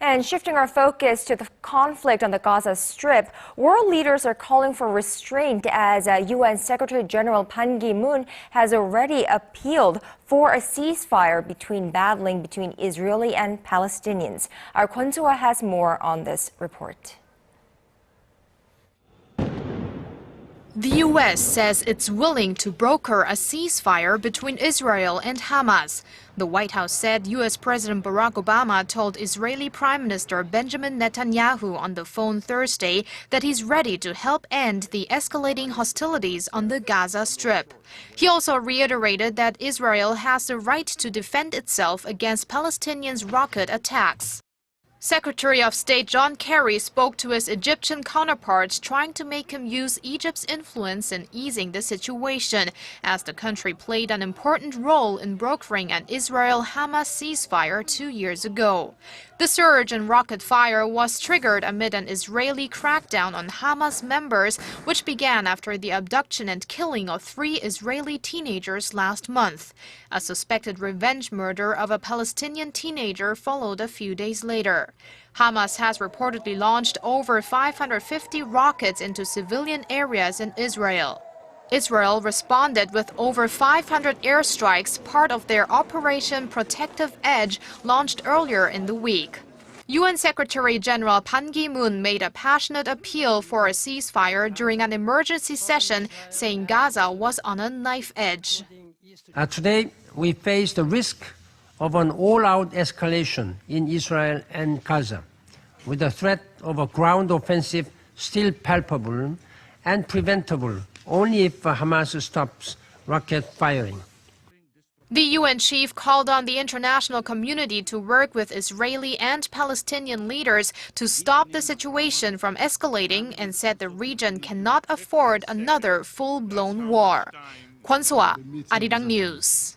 And shifting our focus to the conflict on the Gaza Strip, world leaders are calling for restraint as UN Secretary General Ban Ki-moon has already appealed for a ceasefire between Israeli and Palestinians. Our Kwon Soa has more on this report. The U.S. says it's willing to broker a ceasefire between Israel and Hamas. The White House said U.S. President Barack Obama told Israeli Prime Minister Benjamin Netanyahu on the phone Thursday that he's ready to help end the escalating hostilities on the Gaza Strip. He also reiterated that Israel has the right to defend itself against Palestinians' rocket attacks. Secretary of State John Kerry spoke to his Egyptian counterparts, trying to make him use Egypt's influence in easing the situation, as the country played an important role in brokering an Israel-Hamas ceasefire 2 years ago. The surge in rocket fire was triggered amid an Israeli crackdown on Hamas members, which began after the abduction and killing of 3 Israeli teenagers last month. A suspected revenge murder of a Palestinian teenager followed a few days later. Hamas has reportedly launched over 550 rockets into civilian areas in Israel. Israel responded with over 500 airstrikes, part of their Operation Protective Edge, launched earlier in the week. UN Secretary General Ban Ki-moon made a passionate appeal for a ceasefire during an emergency session, saying Gaza was on a knife edge. Today, we face the risk of an all-out escalation in Israel and Gaza, with the threat of a ground offensive still palpable and preventable only if Hamas stops rocket firing. The UN chief called on the international community to work with Israeli and Palestinian leaders to stop the situation from escalating and said the region cannot afford another full-blown war. Kwon Soa, Arirang News.